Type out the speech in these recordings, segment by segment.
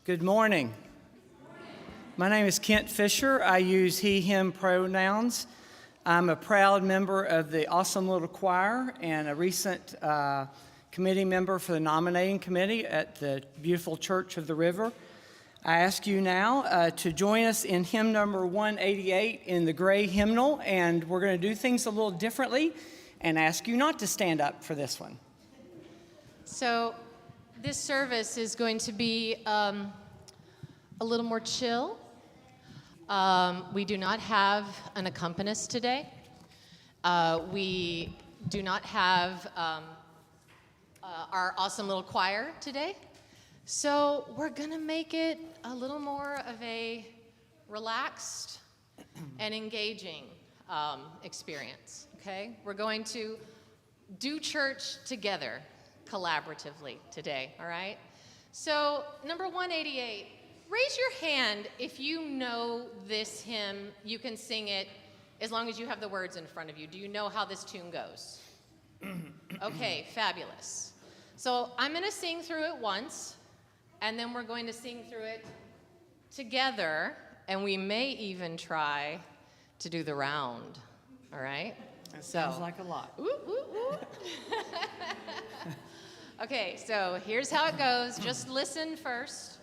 Good morning. My name is Kent Fisher. I use he, him pronouns. I'm a proud member of the awesome little choir and a recent committee member for the nominating committee at the beautiful Church of the River. I ask you now to join us in hymn number 188 in the gray hymnal, and we're going to do things a little differently and ask you not to stand up for this one. So this service is going to be a little more chill. We do not have an accompanist today. We do not have our awesome little choir today. So we're going to make it a little more of a relaxed and engaging experience, okay? We're going to do church together, collaboratively today, all right? So number 188, raise your hand if you know this hymn. You can sing it as long as you have the words in front of you. Do you know how this tune goes? Okay, fabulous. So I'm going to sing through it once, and then we're going to sing through it together, and we may even try to do the round, all right? That sounds like a lot. Ooh, ooh, ooh. Okay, so here's how it goes. Just listen first.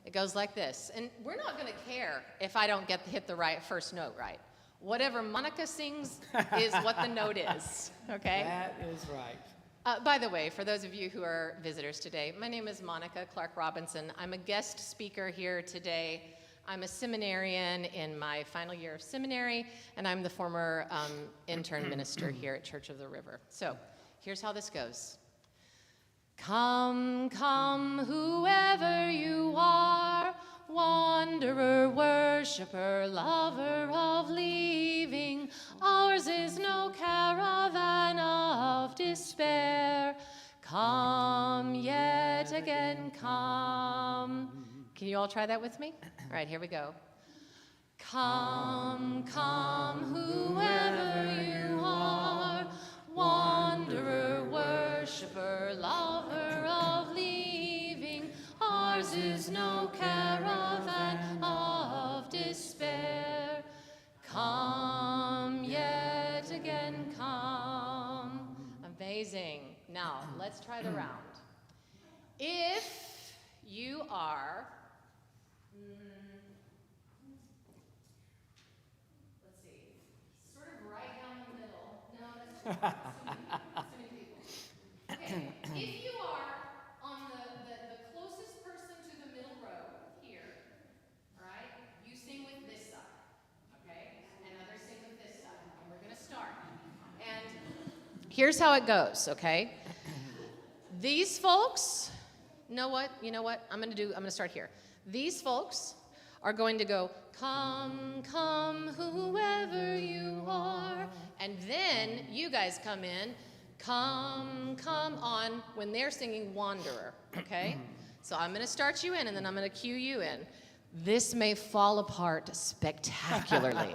It goes like this. And we're not going to care if I don't hit the first note right. Whatever Monica sings is what the note is, okay? That is right. By the way, for those of you who are visitors today, my name is Monica Clark Robinson. I'm a guest speaker here today. I'm a seminarian in my final year of seminary, and I'm the former intern minister here at Church of the River. So here's how this goes. Come, come, whoever you are, wanderer, worshiper, lover of leaving. Ours is no caravan of despair. Come yet again, come. Can you all try that with me? All right, here we go. Come, come, whoever you are, wanderer, worshiper, lover of leaving. Ours is no caravan of despair. Come yet again, come. Amazing. Now, let's try the round. If you are, let's see, sort of right down the middle. No, that's so many people. Okay, if you are on the closest person to the middle row here, all right, you sing with this side, okay, and others sing with this side, and we're going to start. And here's how it goes, okay? These folks, you know what? I'm going to start here. These folks are going to go, come, come, whoever you are. And then you guys come in, come, come on when they're singing Wanderer, okay? So I'm going to start you in, and then I'm going to cue you in. This may fall apart spectacularly.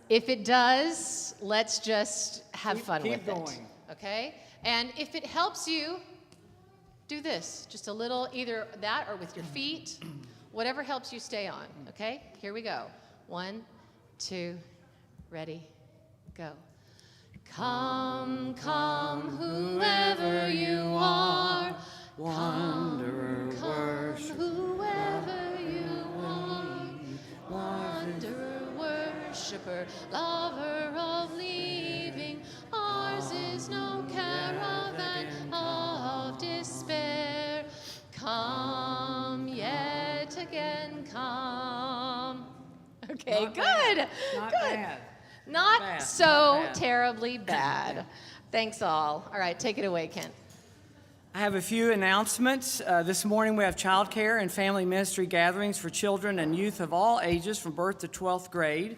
If it does, let's just have fun with going. it, okay? And if it helps you, do this. Just a little, either that or with your feet, whatever helps you stay on, okay? Here we go. 1, 2, ready, go. Come, come, whoever you are, wanderer, worship, whoever you are, wanderer, worshiper, lover of leaving. Ours is no caravan of despair. Come yet again, come. Okay, Not good. Bad. Not Good. bad. Not Bad. so Not bad. terribly bad. Thanks all. All right, take it away, Kent. I have a few announcements. This morning we have childcare and family ministry gatherings for children and youth of all ages from birth to 12th grade.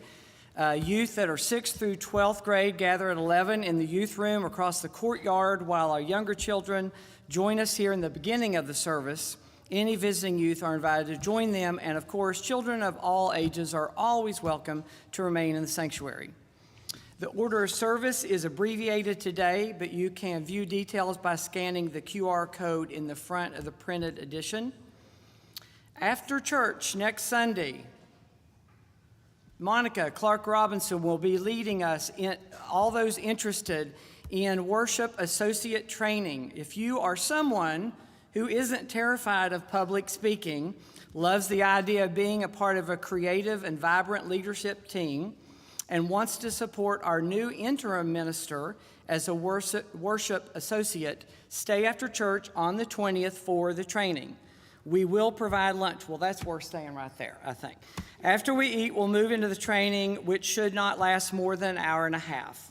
Youth that are 6th through 12th grade gather at 11 in the youth room across the courtyard, while our younger children join us here in the beginning of the service. Any visiting youth are invited to join them, and of course, children of all ages are always welcome to remain in the sanctuary. The order of service is abbreviated today, but you can view details by scanning the QR code in the front of the printed edition. After church next Sunday, Monica Clark Robinson will be leading us, in all those interested in worship associate training. If you are someone who isn't terrified of public speaking, loves the idea of being a part of a creative and vibrant leadership team, and wants to support our new interim minister as a worship associate, stay after church on the 20th for the training. We will provide lunch. Well, that's worth staying right there, I think. After we eat, we'll move into the training, which should not last more than an hour and a half.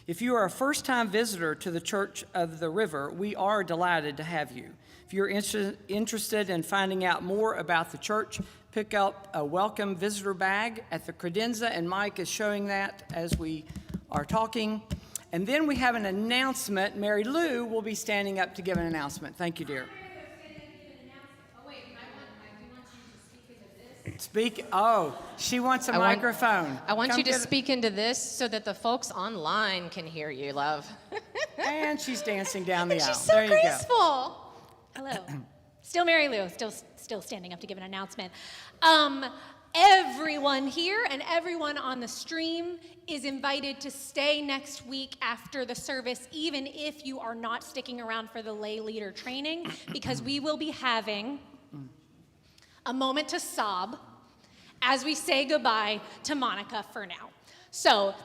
If you are a first-time visitor to the Church of the River, we are delighted to have you. If you're interested in finding out more about the church, pick up a welcome visitor bag at the credenza, and Mike is showing that as we are talking. And then we have an announcement. Mary Lou will be standing up to give an announcement. Thank you, dear. Speak. Oh, she wants a microphone. I want you to speak into this so that the folks online can hear you, love. And she's dancing down the aisle. She's so there you graceful. go. Hello. Still Mary Lou, still standing up to give an announcement. Everyone here and everyone on the stream is invited to stay next week after the service, even if you are not sticking around for the lay leader training, because we will be having a moment to sob as we say goodbye to Monica for now. So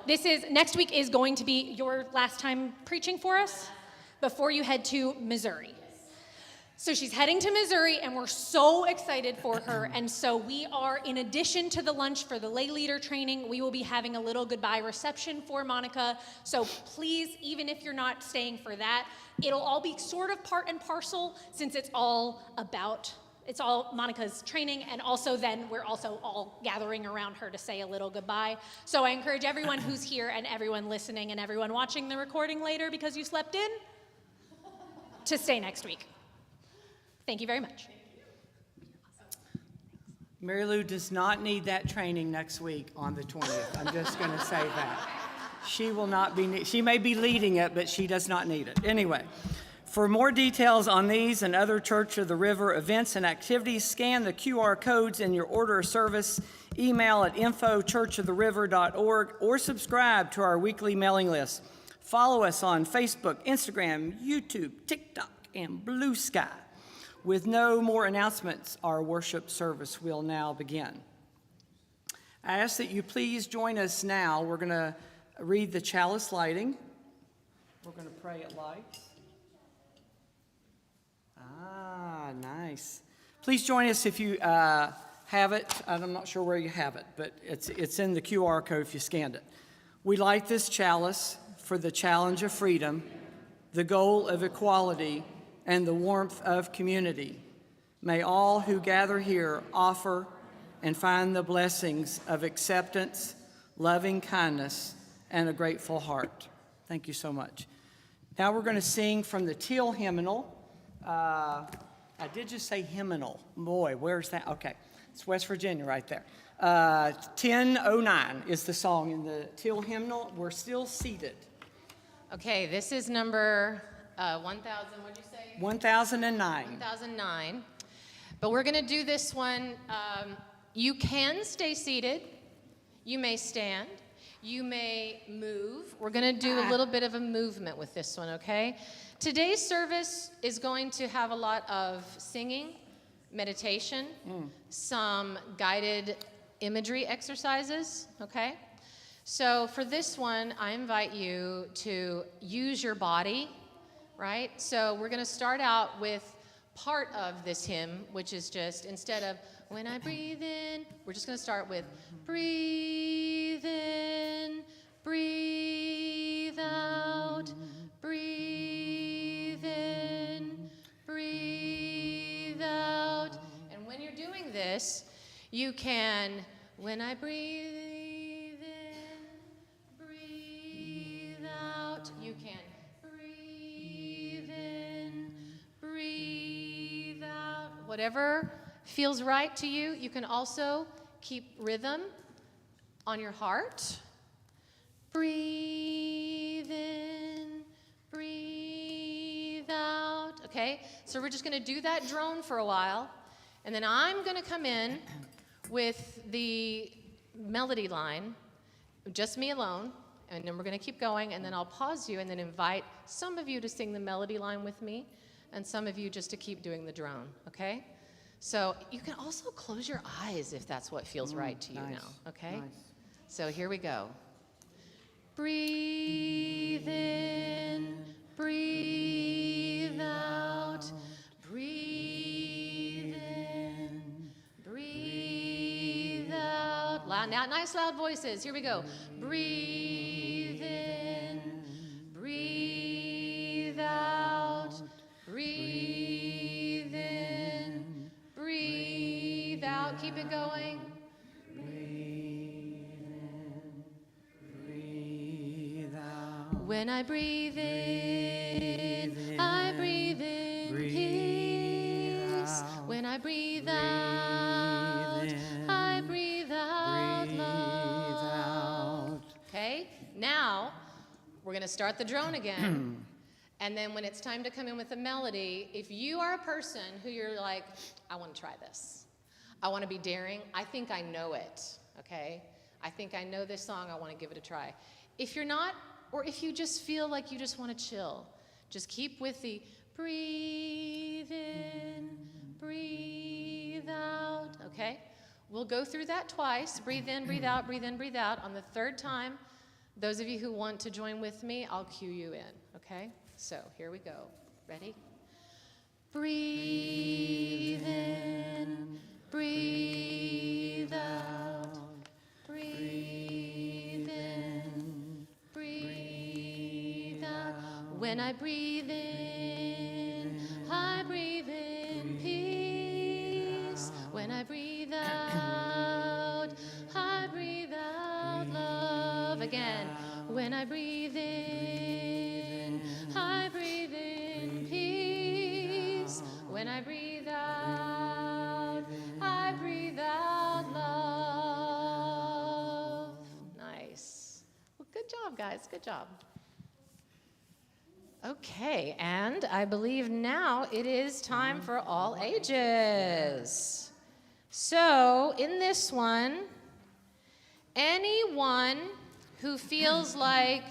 next week is going to be your last time preaching for us before you head to Missouri. So she's heading to Missouri, and we're so excited for her. And so we are, in addition to the lunch for the lay leader training, we will be having a little goodbye reception for Monica. So please, even if you're not staying for that, it'll all be sort of part and parcel, since it's all Monica's training, and also then we're also all gathering around her to say a little goodbye. So I encourage everyone who's here and everyone listening and everyone watching the recording later because you slept in to stay next week. Thank you very much. Mary Lou does not need that training next week on the 20th. I'm just going to say that. She will not be, she may be leading it, but she does not need it. Anyway, for more details on these and other Church of the River events and activities, scan the QR codes in your order of service, email at info@churchoftheriver.org, or subscribe to our weekly mailing list. Follow us on Facebook, Instagram, YouTube, TikTok, and Blue Sky. With no more announcements, our worship service will now begin. I ask that you please join us now. We're going to read the chalice lighting. We're going to pray at lights. Ah, nice. Please join us if you have it. I'm not sure where you have it, but it's in the QR code if you scanned it. We light this chalice for the challenge of freedom, the goal of equality, and the warmth of community. May all who gather here offer and find the blessings of acceptance, loving kindness, and a grateful heart. Thank you so much. Now we're going to sing from the Teal hymnal. I did just say hymnal. Boy, where's that? Okay, it's West Virginia right there. 1009 is the song in the Teal hymnal. We're still seated. Okay, this is number 1,000, what'd you say? 1009. 1009. But we're going to do this one. You can stay seated. You may stand. You may move. We're going to do a little bit of a movement with this one, okay? Today's service is going to have a lot of singing, meditation, some guided imagery exercises, okay? So for this one, I invite you to use your body, right? So we're going to start out with part of this hymn, which is just, instead of when I breathe in, we're just going to start with breathe in, breathe out, breathe in, breathe out. And when you're doing this, you can, when I breathe in, breathe out, you can breathe in, breathe out. Whatever feels right to you. You can also keep rhythm on your heart. Breathe in, breathe out. Okay, so we're just going to do that drone for a while, And then I'm going to come in with the melody line, just me alone, and then we're going to keep going, and then I'll pause you and then invite some of you to sing the melody line with me, and some of you just to keep doing the drone, okay? So you can also close your eyes if that's what feels right to you nice, now, okay? nice. So here we go. Breathe in, breathe out, breathe in, breathe out. Now, nice loud voices. Here we go. Breathe in, breathe out, breathe in, breathe out. Keep it going. When I breathe in, I breathe in peace. When I breathe out, I breathe out love. Okay, now we're going to start the drone again. And then when it's time to come in with a melody, if you are a person who you're like, I want to try this. I want to be daring. I think I know it, okay? I think I know this song. I want to give it a try. If you're not, or if you just feel like you just want to chill, just keep with the breathe in, breathe out, okay? We'll go through that twice. Breathe in, breathe out, breathe in, breathe out. On the third time, those of you who want to join with me, I'll cue you in, okay? So here we go. Ready? Breathe in, breathe out, breathe in, breathe out. When I breathe in, I breathe in peace. When I breathe out, I breathe out love. Again. When I breathe in, I breathe in peace. When I breathe out, I breathe out love. Nice. Well, good job, guys. Good job. Okay, and I believe now it is time for all ages. So, in this one, anyone who feels like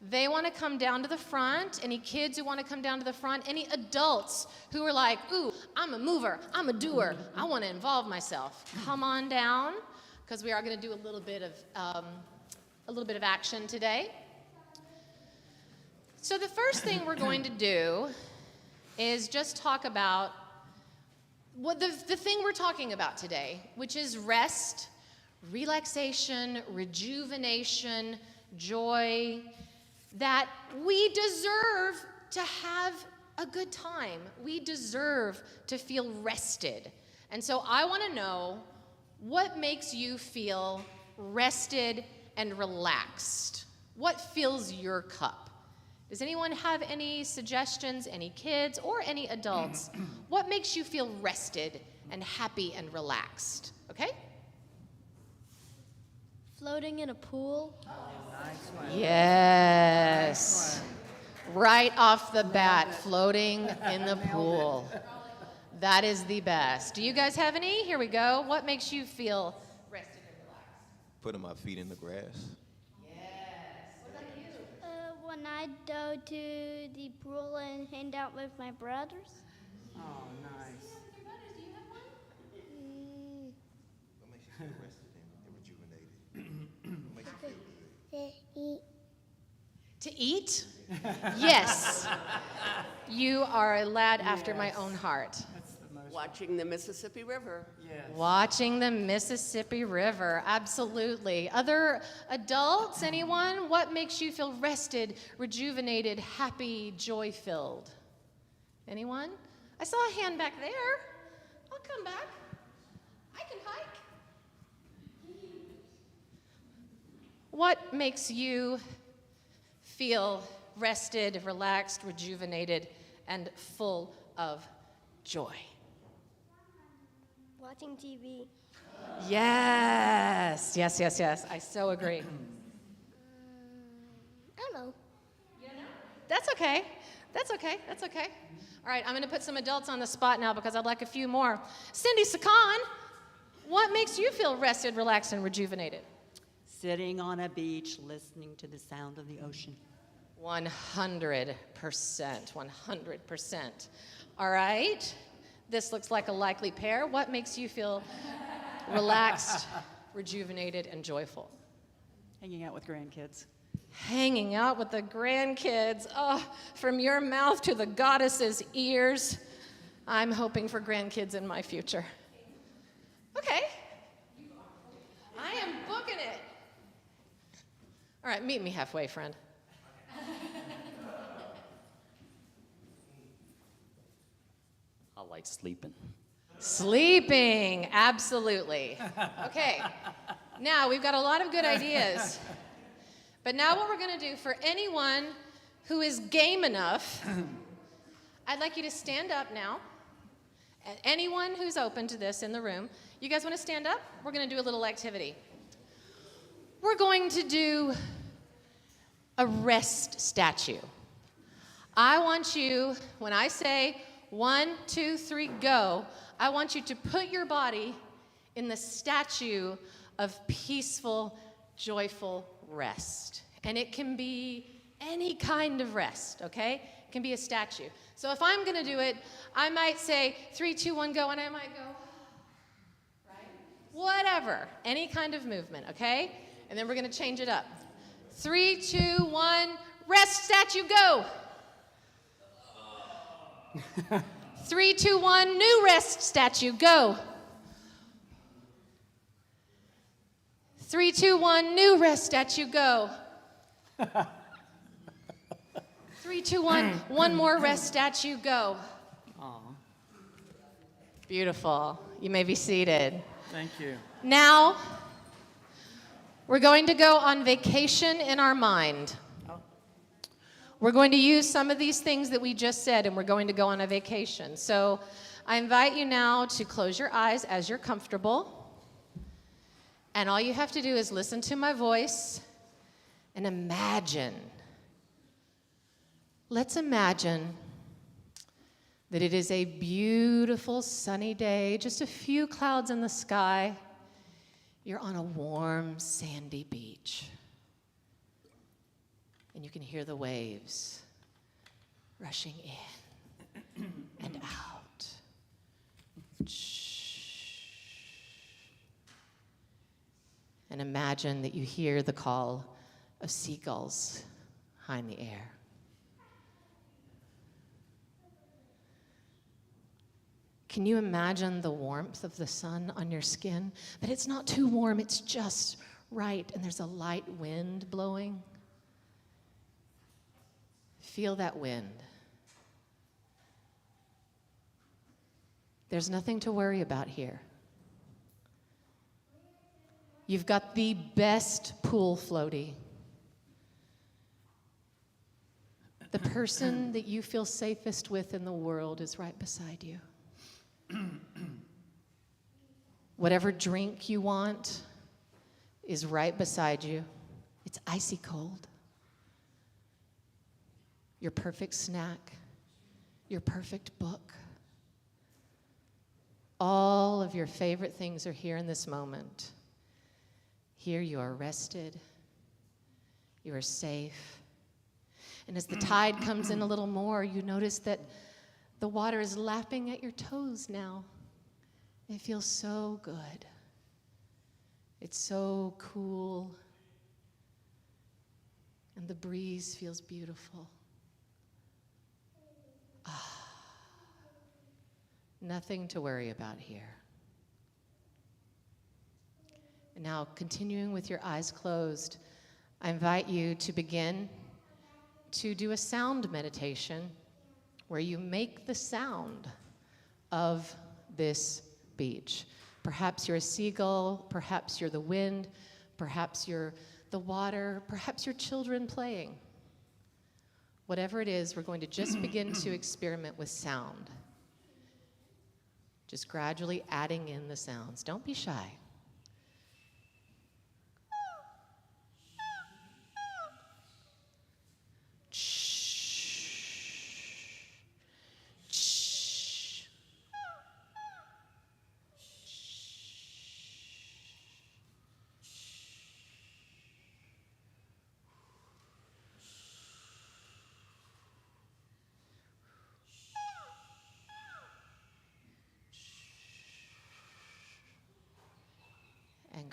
they want to come down to the front, any kids who want to come down to the front, any adults who are like, ooh, I'm a mover, I'm a doer, I want to involve myself, come on down, because we are going to do a little bit of action today. So the first thing we're going to do is just talk about what the thing we're talking about today, which is rest, relaxation, rejuvenation, joy, that we deserve to have a good time. We deserve to feel rested. And so I want to know what makes you feel rested and relaxed. What fills your cup? Does anyone have any suggestions, any kids or any adults? What makes you feel rested and happy and relaxed? Okay? Floating in a pool. Yes. Right off the bat, floating in the pool. That is the best. Do you guys have any? Here we go. What makes you feel rested and relaxed? Putting my feet in the grass. When I go to the pool and hang out with my brothers. Oh, nice. What makes you feel rested and rejuvenated? What makes you feel good? To eat. To eat? Yes. You are a lad after my own heart. Watching the Mississippi River. Yes. Watching the Mississippi River, absolutely. Other adults, anyone? What makes you feel rested, rejuvenated, happy, joy-filled? Anyone? I saw a hand back there. I'll come back. I can hike. What makes you feel rested, relaxed, rejuvenated, and full of joy? Watching TV. Yes, yes, yes, yes. I so agree. I don't know. That's okay. That's okay. That's okay. All right, I'm going to put some adults on the spot now because I'd like a few more. Cindy Sakan, what makes you feel rested, relaxed, and rejuvenated? Sitting on a beach, listening to the sound of the ocean. 100%. 100%. All right. This looks like a likely pair. What makes you feel relaxed, rejuvenated, and joyful? Hanging out with grandkids. Hanging out with the grandkids. Oh, from your mouth to the goddess's ears. I'm hoping for grandkids in my future. Okay. I am booking it. All right, meet me halfway, friend. I like sleeping. Sleeping, absolutely. Okay, now we've got a lot of good ideas. But now what we're going to do for anyone who is game enough, I'd like you to stand up now. And anyone who's open to this in the room, you guys want to stand up? We're going to do a little activity. We're going to do a rest statue. I want you, when I say 1, 2, 3, go, I want you to put your body in the statue of peaceful, joyful rest. And it can be any kind of rest, okay? It can be a statue. So if I'm going to do it, I might say 3, 2, 1, go, and I might go, right? Whatever, any kind of movement, okay? And then we're going to change it up. 3, 2, 1, rest statue, go. 3, 2, 1, new rest statue, go. 3, 2, 1, new rest statue, go. 3, 2, 1, one more rest statue, go. Aw, Beautiful. You may be seated. thank you. Now, we're going to go on vacation in our mind. We're going to use some of these things that we just said, and we're going to go on a vacation. So I invite you now to close your eyes as you're comfortable. And all you have to do is listen to my voice and imagine. Let's imagine that it is a beautiful sunny day, just a few clouds in the sky. You're on a warm, sandy beach. And you can hear the waves rushing in and out. And imagine that you hear the call of seagulls high in the air. Can you imagine the warmth of the sun on your skin? But it's not too warm, it's just right, and there's a light wind blowing. Feel that wind. There's nothing to worry about here. You've got the best pool floaty. The person that you feel safest with in the world is right beside you. Whatever drink you want is right beside you. It's icy cold. Your perfect snack, your perfect book. All of your favorite things are here in this moment. Here you are rested, you are safe. And as the tide comes in a little more, you notice that the water is lapping at your toes now. It feels so good. It's so cool. And the breeze feels beautiful. Nothing to worry about here. And now, continuing with your eyes closed, I invite you to begin to do a sound meditation where you make the sound of this beach. Perhaps you're a seagull, perhaps you're the wind, perhaps you're the water, perhaps you're children playing. Whatever it is, we're going to just begin to experiment with sound. Just gradually adding in the sounds. Don't be shy. Shh.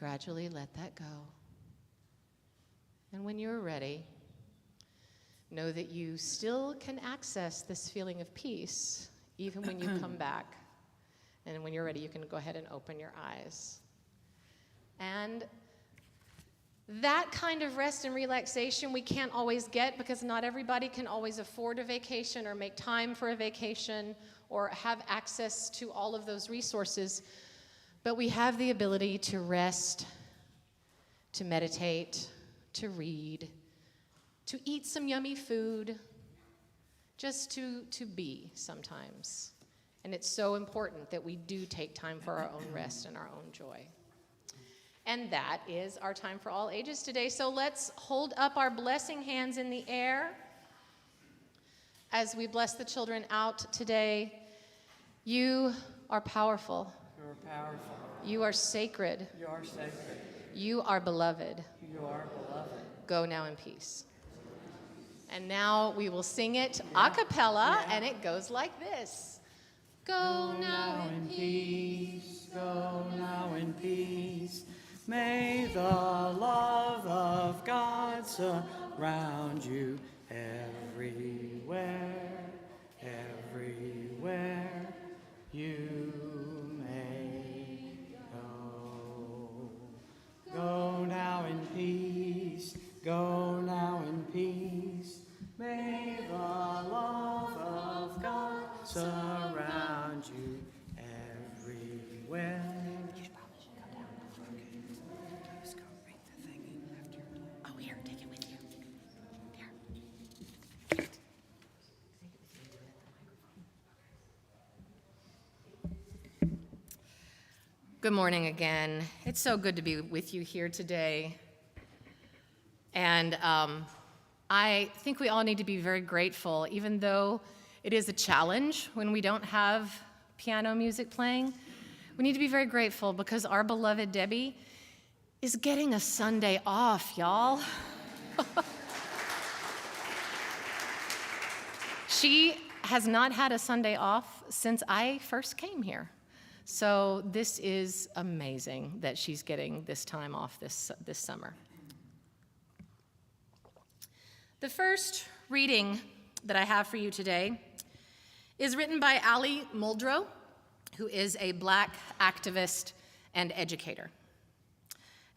gradually let that go. And when you're ready, know that you still can access this feeling of peace even when you come back. And when you're ready, you can go ahead and open your eyes. And that kind of rest and relaxation we can't always get because not everybody can always afford a vacation or make time for a vacation or have access to all of those resources. But we have the ability to rest, to meditate, to read, to eat some yummy food, just to be sometimes. And it's so important that we do take time for our own rest and our own joy. And that is our time for all ages today. So let's hold up our blessing hands in the air as we bless the children out today. You are powerful. You are powerful. You are sacred. You are sacred. You are beloved. You are beloved. Go now in peace. And now we will sing it a cappella, and it goes like this. Go now in peace. Go now in peace. May the love of God surround you everywhere, everywhere you may go. Go now in peace, go now in peace. May the love of God surround you everywhere. Good morning again. It's so good to be with you here today. And I think we all need to be very grateful, even though it is a challenge when we don't have piano music playing. We need to be very grateful because our beloved Debbie is getting a Sunday off, y'all. She has not had a Sunday off since I first came here. So this is amazing that she's getting this time off this summer. The first reading that I have for you today is written by Ali Muldrow, who is a Black activist and educator.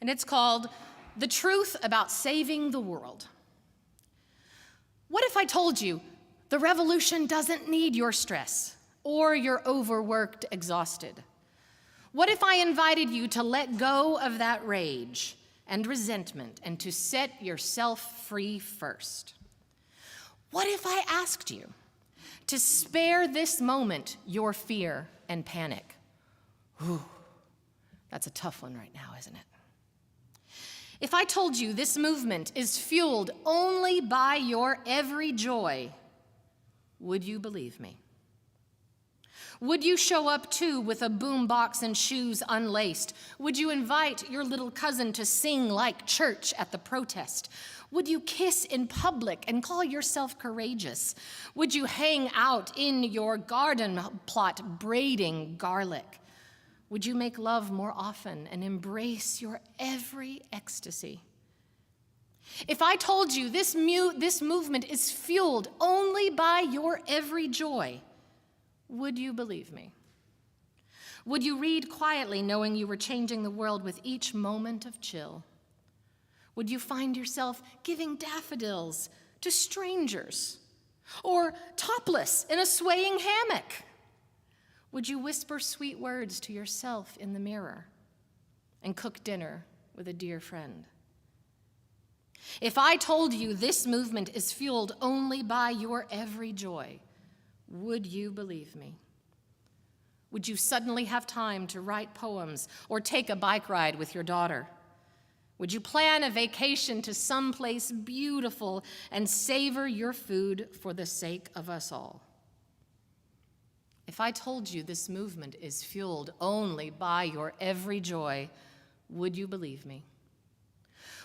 And it's called The Truth About Saving the World. What if I told you the revolution doesn't need your stress or you're overworked, exhausted? What if I invited you to let go of that rage and resentment and to set yourself free first? What if I asked you to spare this moment your fear and panic? Whew, that's a tough one right now, isn't it? If I told you this movement is fueled only by your every joy, would you believe me? Would you show up too with a boombox and shoes unlaced? Would you invite your little cousin to sing like church at the protest? Would you kiss in public and call yourself courageous? Would you hang out in your garden plot braiding garlic? Would you make love more often and embrace your every ecstasy? If I told you this movement is fueled only by your every joy, would you believe me? Would you read quietly knowing you were changing the world with each moment of chill? Would you find yourself giving daffodils to strangers or topless in a swaying hammock? Would you whisper sweet words to yourself in the mirror and cook dinner with a dear friend? If I told you this movement is fueled only by your every joy, would you believe me? Would you suddenly have time to write poems or take a bike ride with your daughter? Would you plan a vacation to someplace beautiful and savor your food for the sake of us all? If I told you this movement is fueled only by your every joy, would you believe me?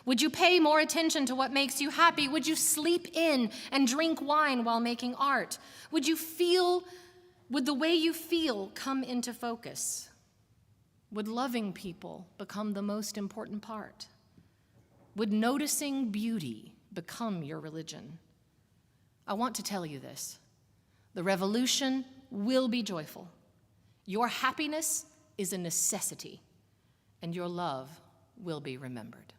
Would you pay more attention to what makes you happy? Would you sleep in and drink wine while making art? Would the way you feel come into focus? Would loving people become the most important part? Would noticing beauty become your religion? I want to tell you this. The revolution will be joyful. Your happiness is a necessity, and your love will be remembered.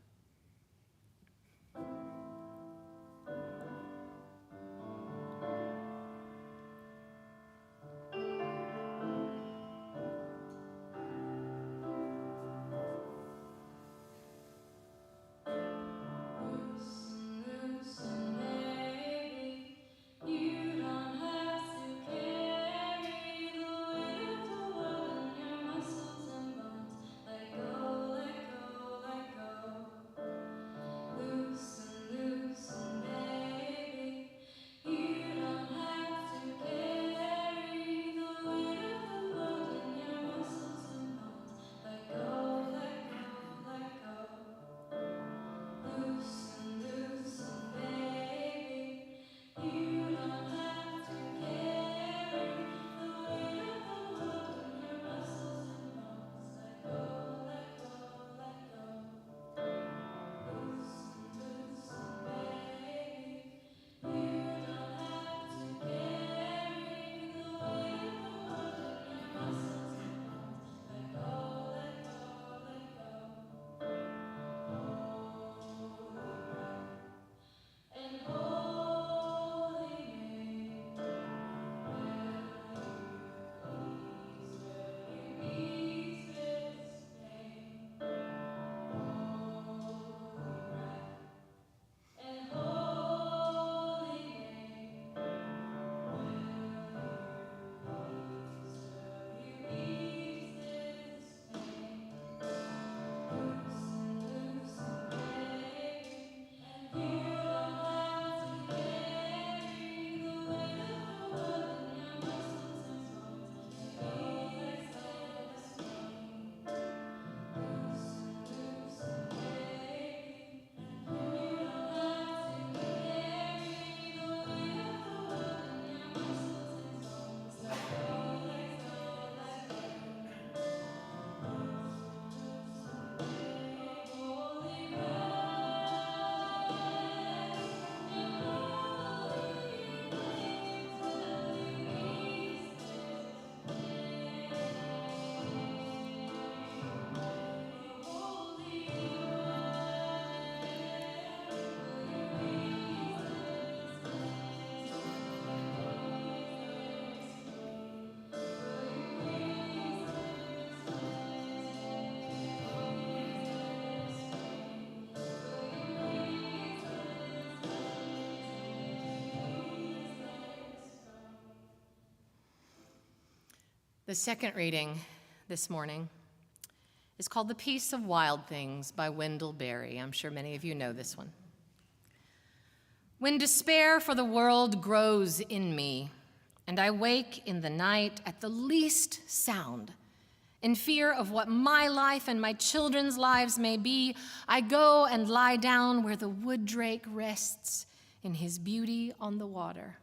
The second reading this morning is called The Peace of Wild Things by Wendell Berry. I'm sure many of you know this one. When despair for the world grows in me, and I wake in the night at the least sound, in fear of what my life and my children's lives may be, I go and lie down where the wood drake rests in his beauty on the water,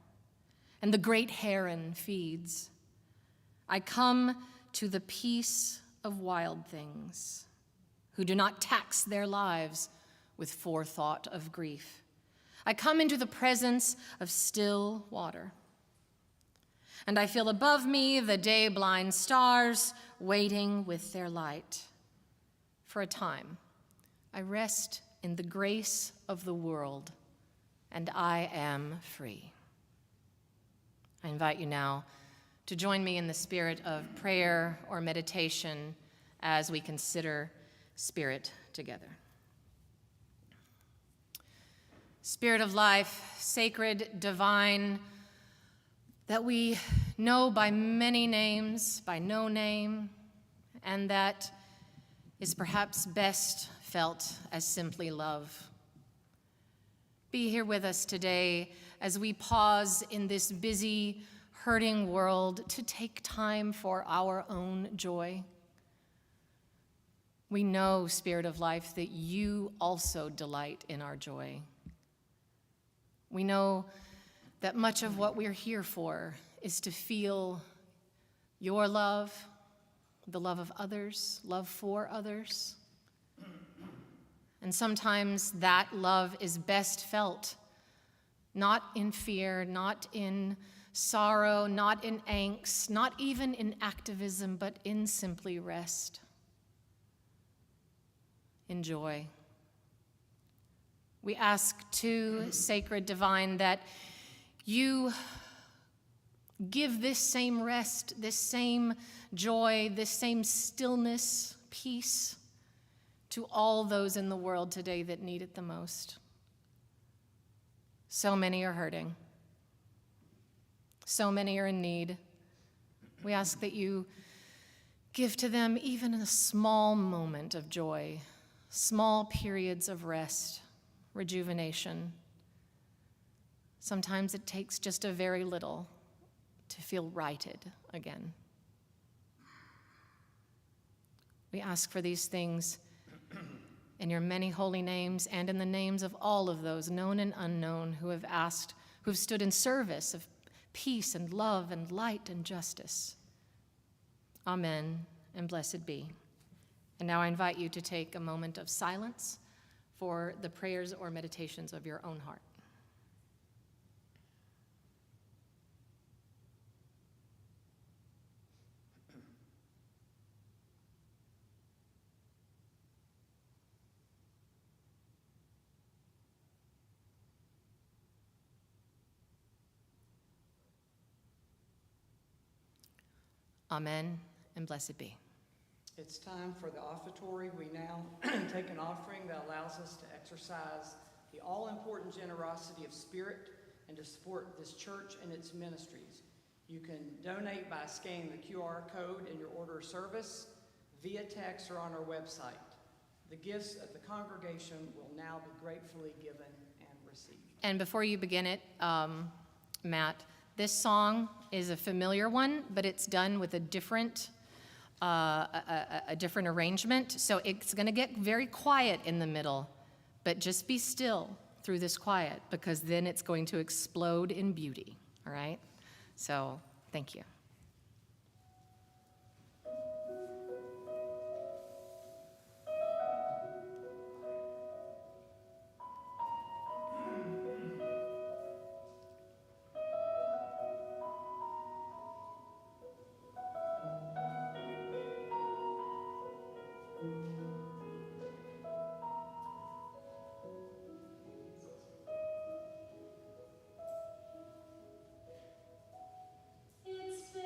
and the great heron feeds. I come to the peace of wild things, who do not tax their lives with forethought of grief. I come into the presence of still water, and I feel above me the day-blind stars waiting with their light. For a time, I rest in the grace of the world, and I am free. I invite you now to join me in the spirit of prayer or meditation as we consider Spirit together. Spirit of life, sacred, divine, that we know by many names, by no name, and that is perhaps best felt as simply love. Be here with us today as we pause in this busy, hurting world to take time for our own joy. We know, Spirit of life, that you also delight in our joy. We know that much of what we're here for is to feel your love, the love of others, love for others. And sometimes that love is best felt not in fear, not in sorrow, not in angst, not even in activism, but in simply rest, in joy. We ask too, Sacred Divine, that you give this same rest, this same joy, this same stillness, peace to all those in the world today that need it the most. So many are hurting. So many are in need. We ask that you give to them even a small moment of joy, small periods of rest, rejuvenation. Sometimes it takes just a very little to feel righted again. We ask for these things in your many holy names and in the names of all of those known and unknown who have asked, who have stood in service of peace and love and light and justice. Amen, and blessed be. And now I invite you to take a moment of silence for the prayers or meditations of your own heart. Amen, and blessed be. It's time for the offertory. We now take an offering that allows us to exercise the all-important generosity of spirit and to support this church and its ministries. You can donate by scanning the QR code in your order of service, via text, or on our website. The gifts of the congregation will now be gratefully given and received. And before you begin it, Matt, this song is a familiar one, but it's done with a different arrangement. So it's going to get very quiet in the middle, but just be still through this quiet, because then it's going to explode in beauty, all right? So thank you. It's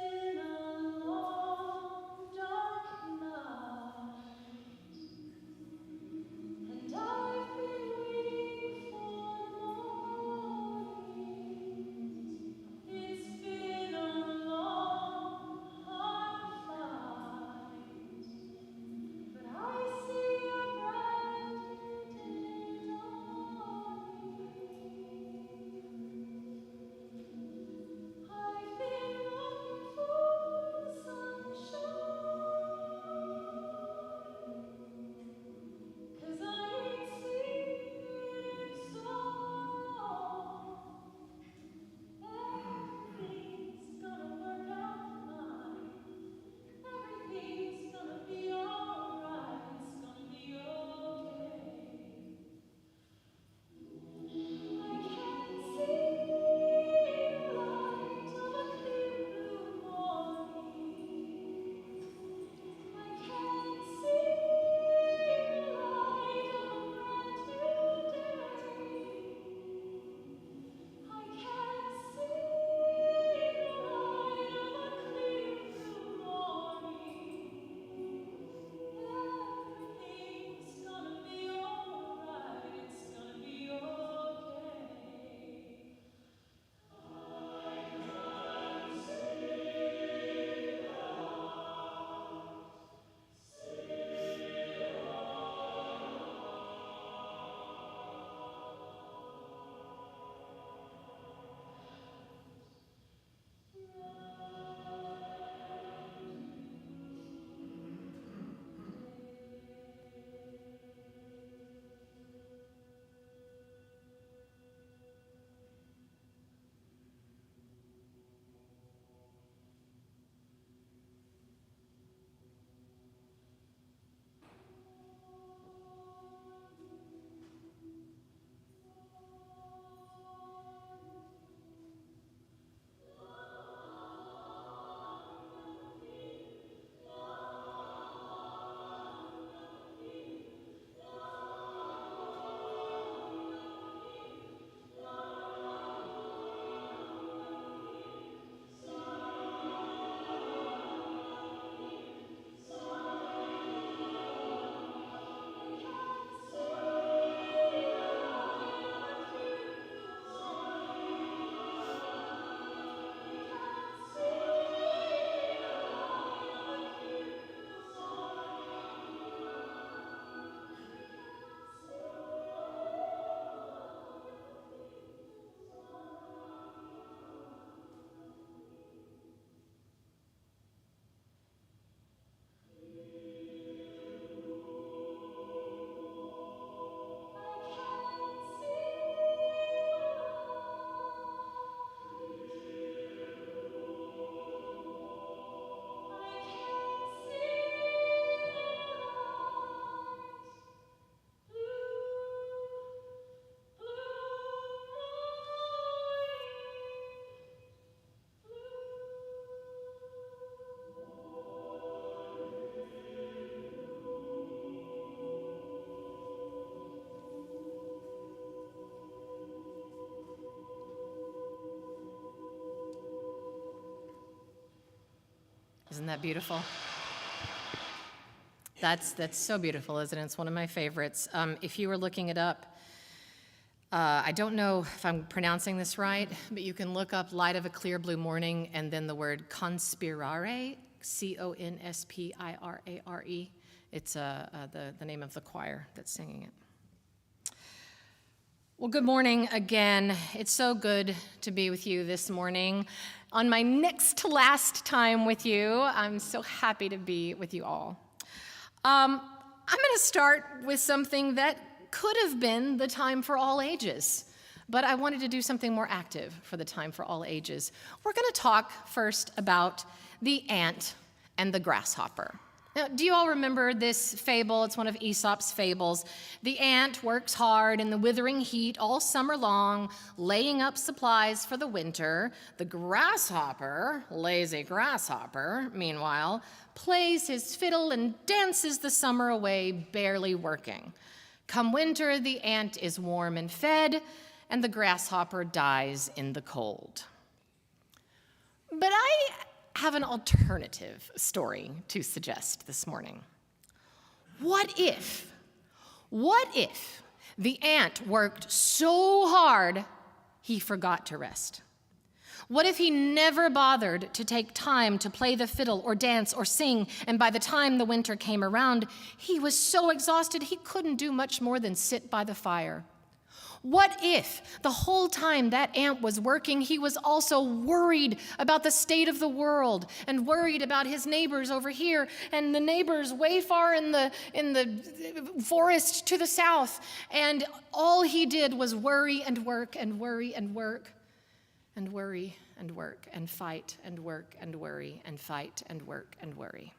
Isn't that beautiful? That's so beautiful, isn't it? It's one of my favorites. If you were looking it up, I don't know if I'm pronouncing this right, but you can look up Light of a Clear Blue Morning and then the word conspirare, C-O-N-S-P-I-R-A-R-E. It's the name of the choir that's singing it. Well, good morning again. It's so good to be with you this morning. On my next to last time with you, I'm so happy to be with you all. I'm going to start with something that could have been the time for all ages, but I wanted to do something more active for the time for all ages. We're going to talk first about the ant and the grasshopper. Now, do you all remember this fable? It's one of Aesop's fables. The ant works hard in the withering heat all summer long, laying up supplies for the winter. The grasshopper, lazy grasshopper, meanwhile, plays his fiddle and dances the summer away, barely working. Come winter, the ant is warm and fed, and the grasshopper dies in the cold. But I have an alternative story to suggest this morning. What if the ant worked so hard he forgot to rest? What if he never bothered to take time to play the fiddle or dance or sing, and by the time the winter came around, he was so exhausted he couldn't do much more than sit by the fire? What if the whole time that ant was working, he was also worried about the state of the world and worried about his neighbors over here and the neighbors way far in the forest to the south, and all he did was worry and work and worry and work and worry and work and fight and work and worry and fight and work and worry.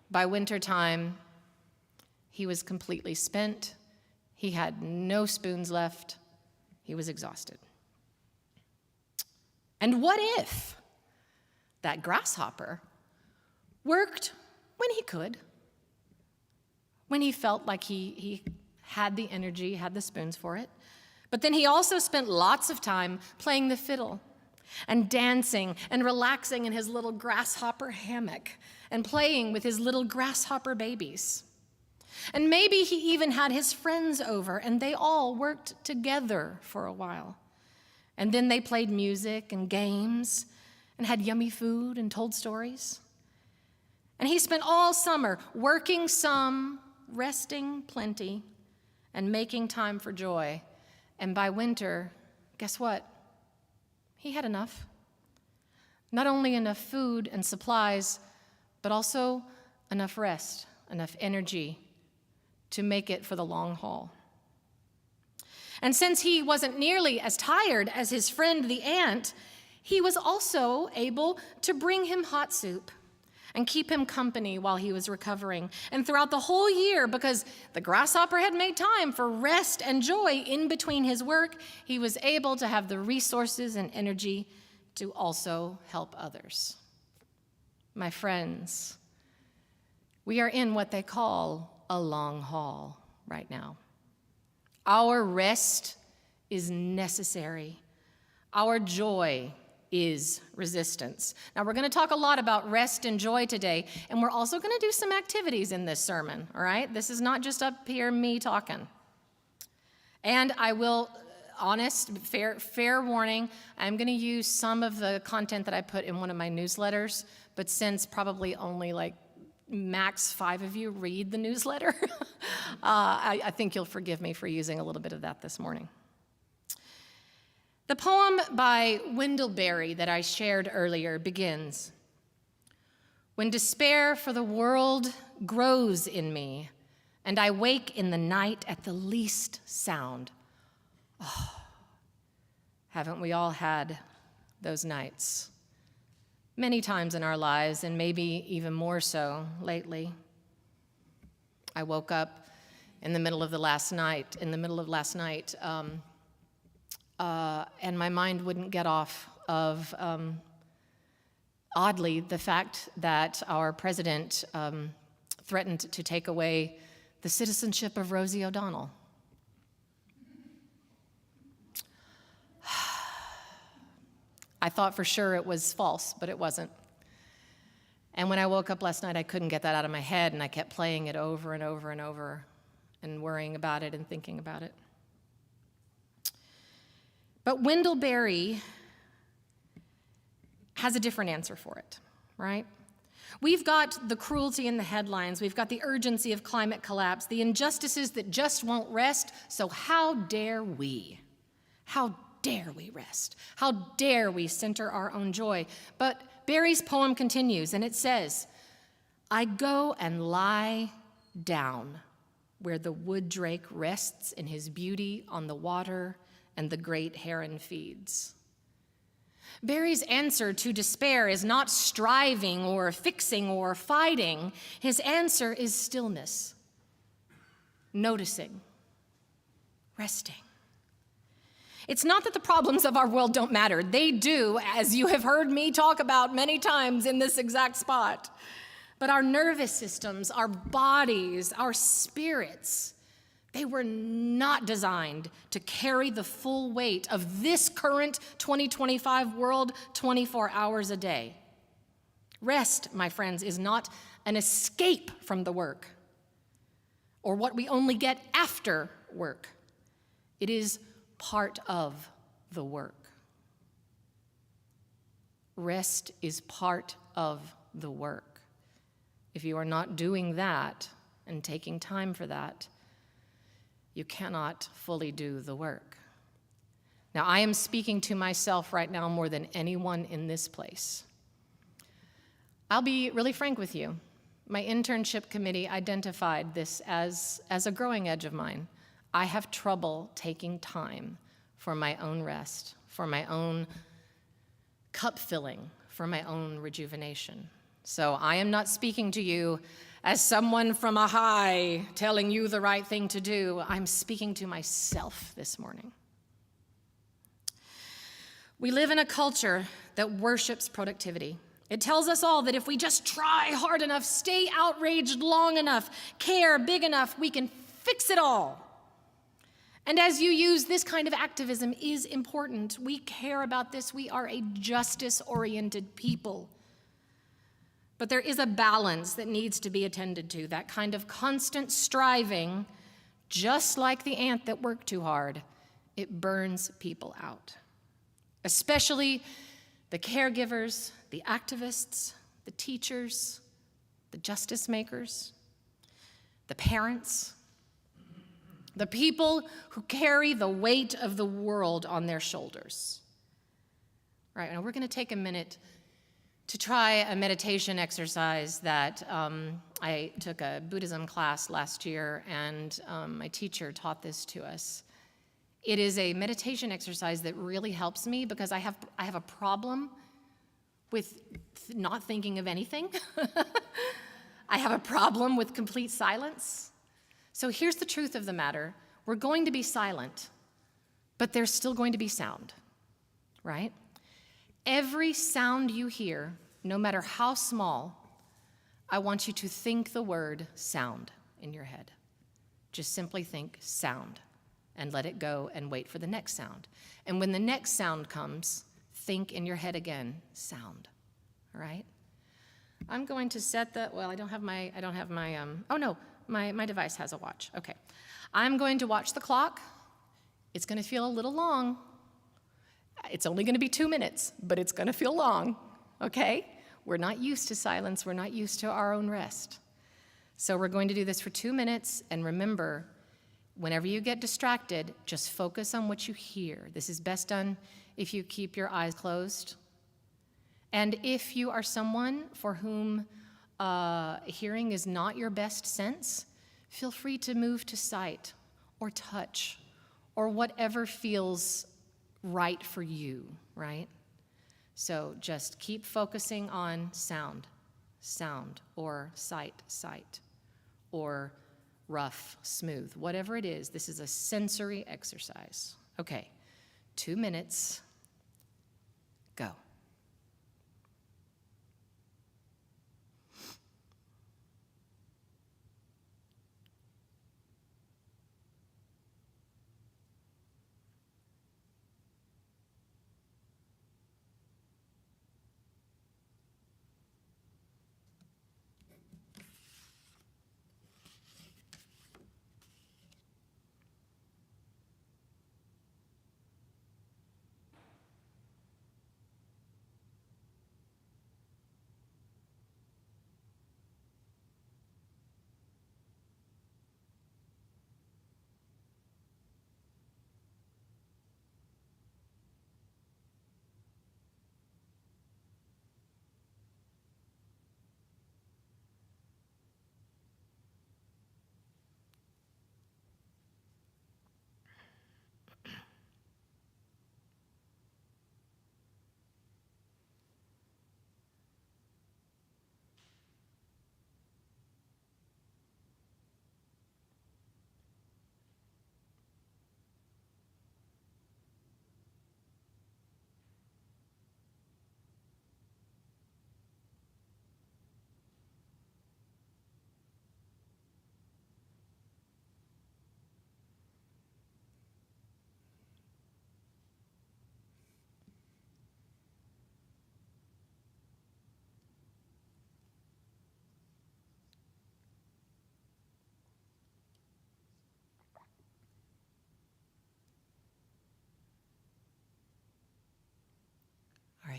By wintertime, he was completely spent. He had no spoons left. He was exhausted. And what if that grasshopper worked when he could, when he felt like he had the energy, had the spoons for it? But then he also spent lots of time playing the fiddle and dancing and relaxing in his little grasshopper hammock and playing with his little grasshopper babies. And maybe he even had his friends over and they all worked together for a while. And then they played music and games and had yummy food and told stories. And he spent all summer working some, resting plenty, and making time for joy. And by winter, guess what? He had enough. Not only enough food and supplies, but also enough rest, enough energy to make it for the long haul. And since he wasn't nearly as tired as his friend the ant, he was also able to bring him hot soup and keep him company while he was recovering. And throughout the whole year, because the grasshopper had made time for rest and joy in between his work, he was able to have the resources and energy to also help others. My friends, we are in what they call a long haul right now. Our rest is necessary. Our joy is resistance. Now, we're going to talk a lot about rest and joy today, and we're also going to do some activities in this sermon, all right? This is not just up here me talking. And I will, fair warning, I'm going to use some of the content that I put in one of my newsletters, but since probably only like max 5 of you read the newsletter, I think you'll forgive me for using a little bit of that this morning. The poem by Wendell Berry that I shared earlier begins, "When despair for the world grows in me, and I wake in the night at the least sound." Oh, haven't we all had those nights? Many times in our lives, and maybe even more so lately. I woke up in the middle of last night, and my mind wouldn't get off of, oddly, the fact that our president threatened to take away the citizenship of Rosie O'Donnell. I thought for sure it was false, but it wasn't. And when I woke up last night, I couldn't get that out of my head, and I kept playing it over and over and over and worrying about it and thinking about it. But Wendell Berry has a different answer for it, right? We've got the cruelty in the headlines. We've got the urgency of climate collapse, the injustices that just won't rest. So how dare we? How dare we rest? How dare we center our own joy? But Barry's poem continues, and it says, I go and lie down where the wood drake rests in his beauty on the water and the great heron feeds. Barry's answer to despair is not striving or fixing or fighting. His answer is stillness, noticing, resting. It's not that the problems of our world don't matter. They do, as you have heard me talk about many times in this exact spot. But our nervous systems, our bodies, our spirits, they were not designed to carry the full weight of this current 2025 world 24 hours a day. Rest, my friends, is not an escape from the work or what we only get after work. It is part of the work. Rest is part of the work. If you are not doing that and taking time for that, you cannot fully do the work. Now, I am speaking to myself right now more than anyone in this place. I'll be really frank with you. My internship committee identified this as a growing edge of mine. I have trouble taking time for my own rest, for my own cup filling, for my own rejuvenation. So I am not speaking to you as someone from a high telling you the right thing to do. I'm speaking to myself this morning. We live in a culture that worships productivity. It tells us all that if we just try hard enough, stay outraged long enough, care big enough, we can fix it all. And as you use, this kind of activism is important. We care about this. We are a justice-oriented people. But there is a balance that needs to be attended to. That kind of constant striving, just like the ant that worked too hard, it burns people out. Especially the caregivers, the activists, the teachers, the justice makers, the parents, the people who carry the weight of the world on their shoulders. All right, now we're going to take a minute to try a meditation exercise that I took a Buddhism class last year, and my teacher taught this to us. It is a meditation exercise that really helps me because I have a problem with not thinking of anything. I have a problem with complete silence. So here's the truth of the matter. We're going to be silent, but there's still going to be sound, right? Every sound you hear, no matter how small, I want you to think the word sound in your head. Just simply think sound and let it go and wait for the next sound. And when the next sound comes, think in your head again, sound, all right? I'm going to set the, well, I don't have my, oh no, my device has a watch, okay. I'm going to watch the clock. It's gonna feel a little long. It's only gonna be 2 minutes, but it's gonna feel long, okay? We're not used to silence, we're not used to our own rest. So we're going to do this for 2 minutes, and remember, whenever you get distracted, just focus on what you hear. This is best done if you keep your eyes closed. And if you are someone for whom hearing is not your best sense, feel free to move to sight or touch or whatever feels right for you, right? So just keep focusing on sound, sound, or sight, sight, or rough, smooth, whatever it is. This is a sensory exercise. Okay, 2 minutes, go.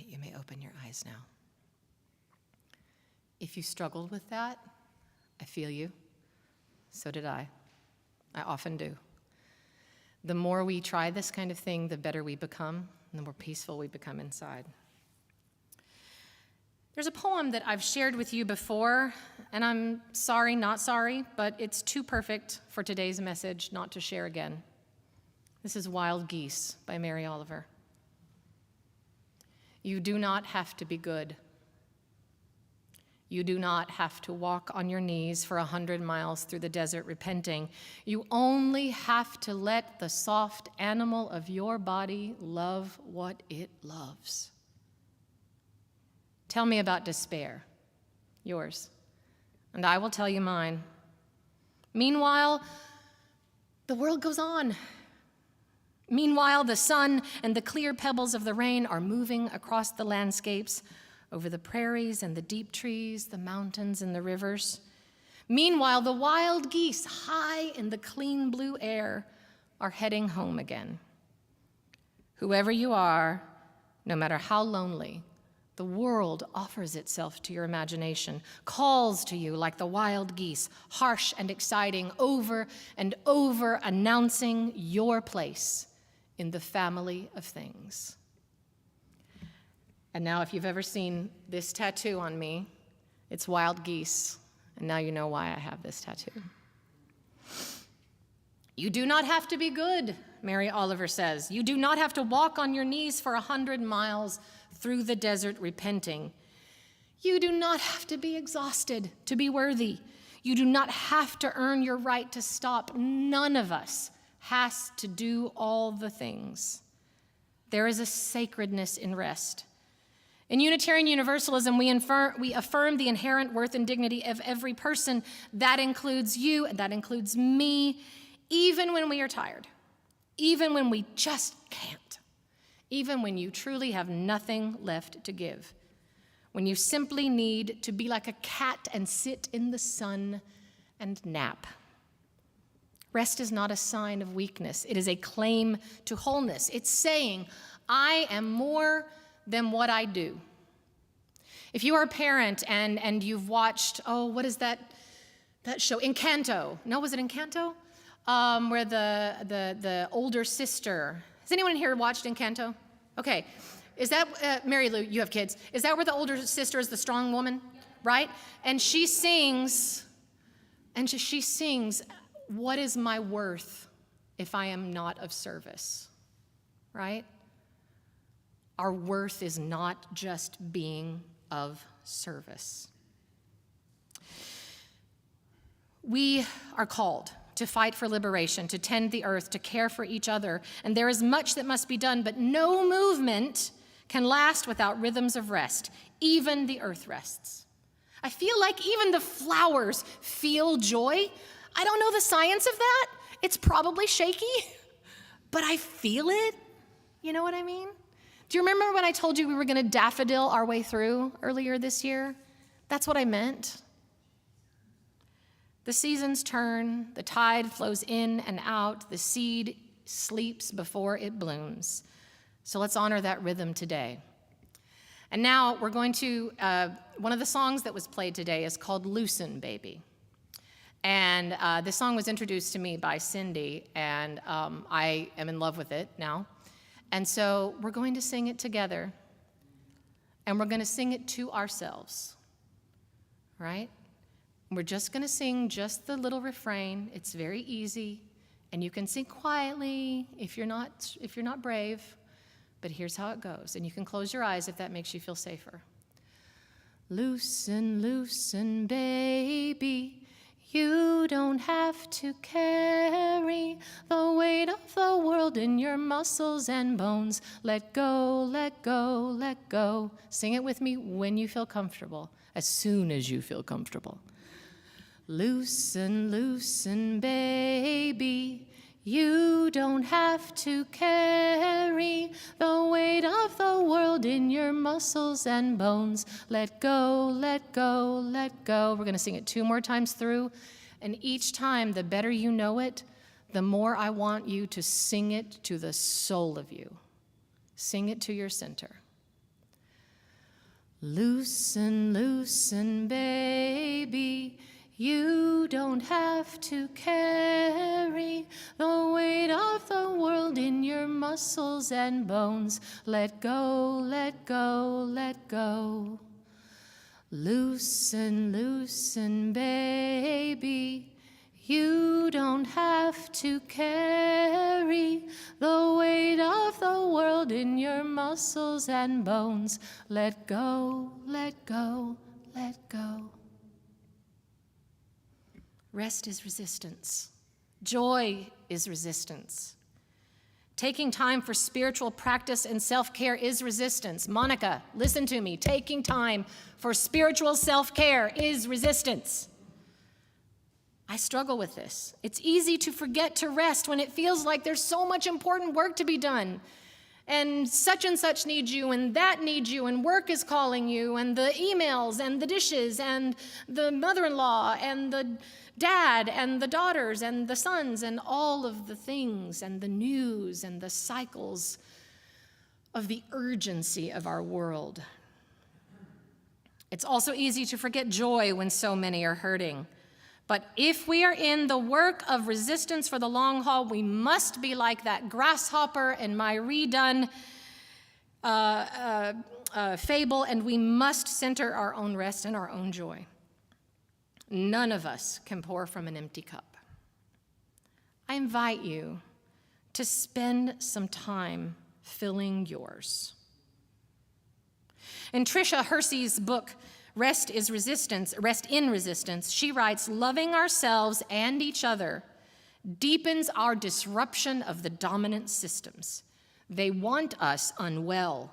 you may open your eyes now. If you struggled with that, I feel you. So did I. I often do. The more we try this kind of thing, the better we become, and the more peaceful we become inside. There's a poem that I've shared with you before, and I'm sorry, not sorry, but it's too perfect for today's message not to share again. This is Wild Geese by Mary Oliver. You do not have to be good. You do not have to walk on your knees for 100 miles through the desert repenting. You only have to let the soft animal of your body love what it loves. Tell me about despair, yours, and I will tell you mine. Meanwhile, the world goes on. Meanwhile, the sun and the clear pebbles of the rain are moving across the landscapes, over the prairies and the deep trees, the mountains and the rivers. Meanwhile, the wild geese, high in the clean blue air, are heading home again. Whoever you are, no matter how lonely, the world offers itself to your imagination, calls to you like the wild geese, harsh and exciting, over and over, announcing your place in the family of things. And now, if you've ever seen this tattoo on me, it's wild geese, and now you know why I have this tattoo. You do not have to be good, Mary Oliver says. You do not have to walk on your knees for 100 miles through the desert repenting. You do not have to be exhausted to be worthy. You do not have to earn your right to stop. None of us has to do all the things. There is a sacredness in rest. In Unitarian Universalism, we affirm the inherent worth and dignity of every person. That includes you, and that includes me, even when we are tired, even when we just can't, even when you truly have nothing left to give, when you simply need to be like a cat and sit in the sun and nap. Rest is not a sign of weakness. It is a claim to wholeness. It's saying, I am more than what I do. If you are a parent and you've watched, what is that show? Encanto. No, was it Encanto? Where the older sister, has anyone here watched Encanto? Okay. Is that, Mary Lou, you have kids. Is that where the older sister is the strong woman? Right? And she sings, what is my worth if I am not of service? Right? Our worth is not just being of service. We are called to fight for liberation, to tend the earth, to care for each other, and there is much that must be done, but no movement can last without rhythms of rest. Even the earth rests. I feel like even the flowers feel joy. I don't know the science of that. It's probably shaky, but I feel it. You know what I mean? Do you remember when I told you we were going to daffodil our way through earlier this year? That's what I meant. The seasons turn, the tide flows in and out, the seed sleeps before it blooms. So let's honor that rhythm today. And now we're going to, one of the songs that was played today is called Loosen, Baby. And this song was introduced to me by Cindy, and I am in love with it now. And so we're going to sing it together, and we're going to sing it to ourselves, right? We're just going to sing just the little refrain. It's very easy, and you can sing quietly if you're not brave, but here's how it goes. And you can close your eyes if that makes you feel safer. Loosen, loosen, baby. You don't have to carry the weight of the world in your muscles and bones. Let go, let go, let go. Sing it with me when you feel comfortable, as soon as you feel comfortable. Loosen, loosen, baby. You don't have to carry the weight of the world in your muscles and bones. Let go, let go, let go. We're going to sing it 2 more times through. And each time, the better you know it, the more I want you to sing it to the soul of you. Sing it to your center. Loosen, loosen, baby. You don't have to carry the weight of the world in your muscles and bones. Let go, let go, let go. Loosen, loosen, baby. You don't have to carry the weight of the world in your muscles and bones. Let go, let go, let go. Rest is resistance. Joy is resistance. Taking time for spiritual practice and self-care is resistance. Monica, listen to me. Taking time for spiritual self-care is resistance. I struggle with this. It's easy to forget to rest when it feels like there's so much important work to be done. And such needs you, and that needs you, and work is calling you, and the emails, and the dishes, and the mother-in-law, and the dad, and the daughters, and the sons, and all of the things, and the news, and the cycles of the urgency of our world. It's also easy to forget joy when so many are hurting. But if we are in the work of resistance for the long haul, we must be like that grasshopper in my redone fable, and we must center our own rest and our own joy. None of us can pour from an empty cup. I invite you to spend some time filling yours. In Tricia Hersey's book, Rest in Resistance, she writes, loving ourselves and each other deepens our disruption of the dominant systems. They want us unwell,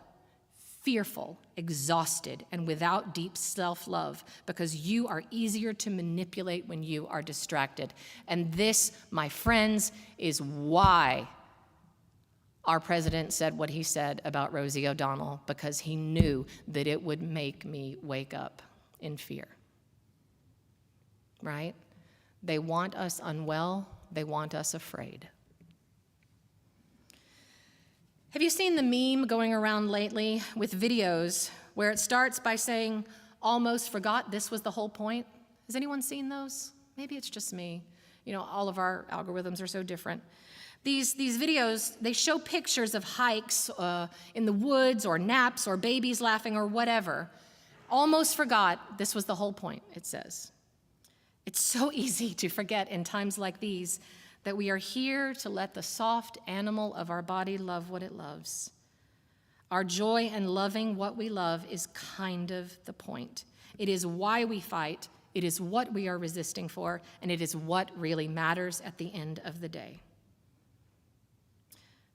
fearful, exhausted, and without deep self-love, because you are easier to manipulate when you are distracted. And this, my friends, is why our president said what he said about Rosie O'Donnell, because he knew that it would make me wake up in fear. Right? They want us unwell. They want us afraid. Have you seen the meme going around lately with videos where it starts by saying, almost forgot this was the whole point? Has anyone seen those? Maybe it's just me. You know, all of our algorithms are so different. These videos, they show pictures of hikes in the woods or naps or babies laughing or whatever. Almost forgot this was the whole point, it says. It's so easy to forget in times like these that we are here to let the soft animal of our body love what it loves. Our joy in loving what we love is kind of the point. It is why we fight, it is what we are resisting for, and it is what really matters at the end of the day.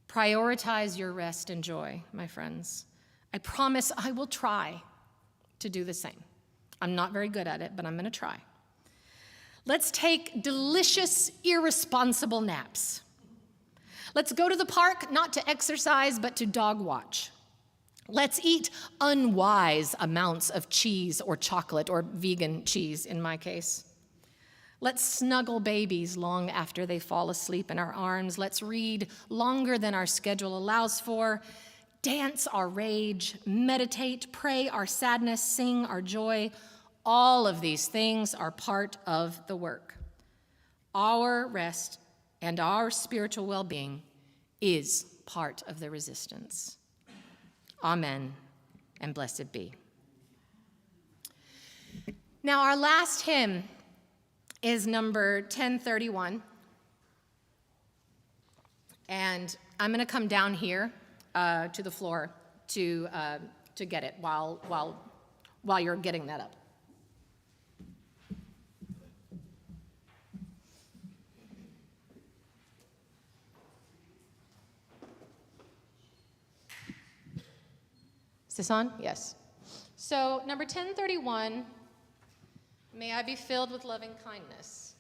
Prioritize your rest and joy, my friends. I promise I will try to do the same. I'm not very good at it, but I'm going to try. Let's take delicious, irresponsible naps. Let's go to the park, not to exercise, but to dog watch. Let's eat unwise amounts of cheese or chocolate, or vegan cheese in my case. Let's snuggle babies long after they fall asleep in our arms. Let's read longer than our schedule allows for. Dance our rage, meditate, pray our sadness, sing our joy. All of these things are part of the work. Our rest and our spiritual well-being is part of the resistance. Amen, and blessed be. Now, our last hymn is number 1031. And I'm going to come down here to the floor to get it while you're getting that up. Is this on? Yes. So, number 1031, may I be filled with loving kindness.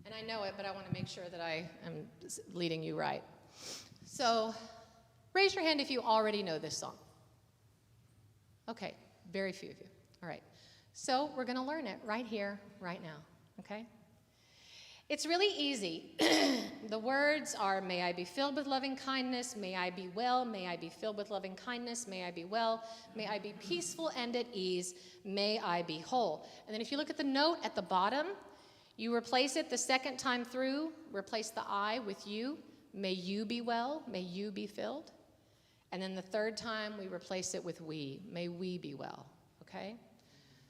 And I know it, but I want to make sure that I am leading you right. So, raise your hand if you already know this song. Okay, very few of you. All right. So, we're going to learn it right here, right now, okay? It's really easy. The words are, may I be filled with loving kindness, may I be well, may I be filled with loving kindness, may I be well, may I be peaceful and at ease, may I be whole. And then if you look at the note at the bottom, you replace it the second time through, replace the I with you, may you be well, may you be filled. And then the third time we replace it with we, may we be well, okay?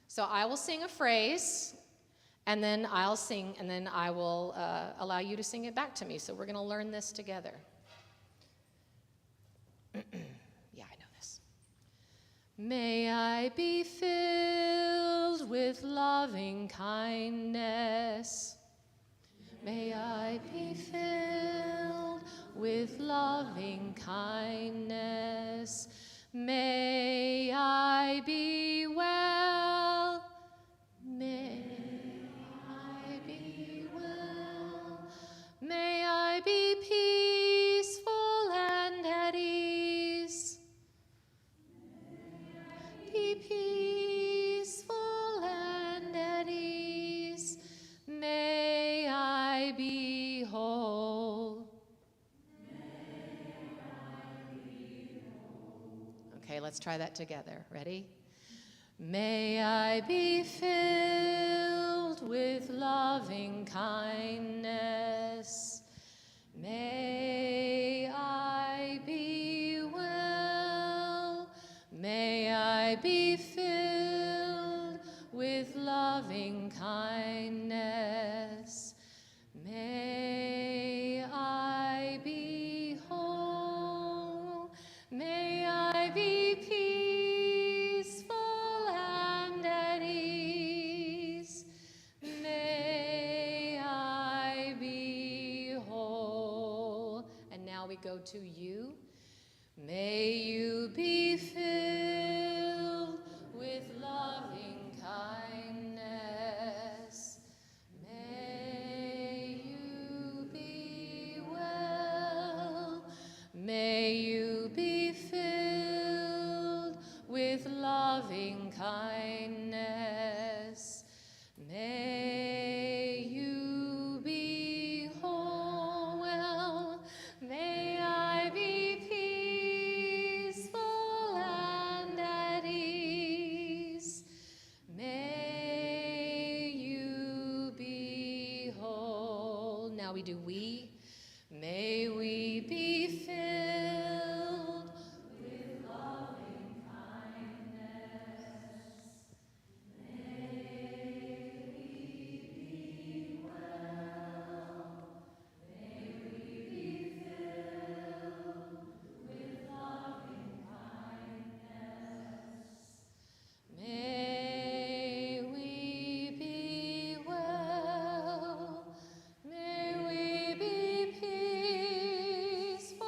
So I will sing a phrase, and then I'll sing, and then I will allow you to sing it back to me. So we're going to learn this together. Yeah, I know this. May I be filled with loving kindness. May I be filled with loving kindness. May I be well. May I be well. May I be peaceful and at ease. Be peaceful and at ease. May I be whole. Okay, let's try that together. Ready? May I be filled with loving kindness. May I be well. May I be filled with loving kindness. May I be whole. May I be peaceful and at ease. May I be whole. And now we go to you. May you be filled with loving kindness. May you be well. May you be filled with loving kindness. May you be whole. Well, may I be peaceful and at ease. May you be whole. Now we do we. May we be filled with loving kindness. May we be well. May we be filled with loving kindness. May we be well. May we be peaceful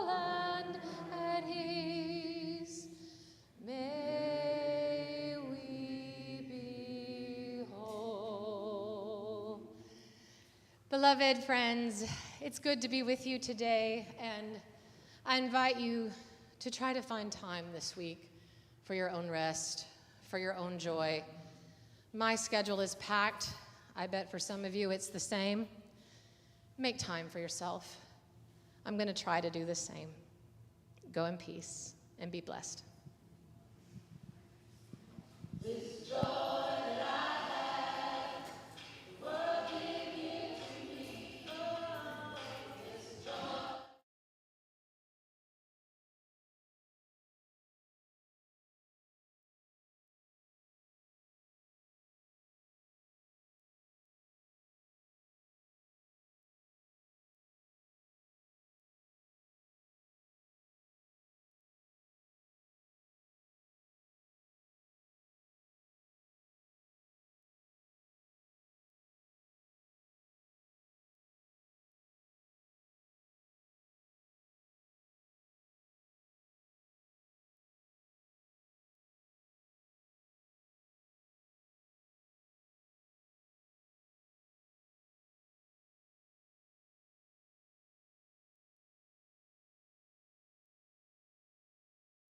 and at ease. May we be whole. Beloved friends, it's good to be with you today, and I invite you to try to find time this week for your own rest, for your own joy. My schedule is packed. I bet for some of you it's the same. Make time for yourself. I'm going to try to do the same. Go in peace and be blessed. This joy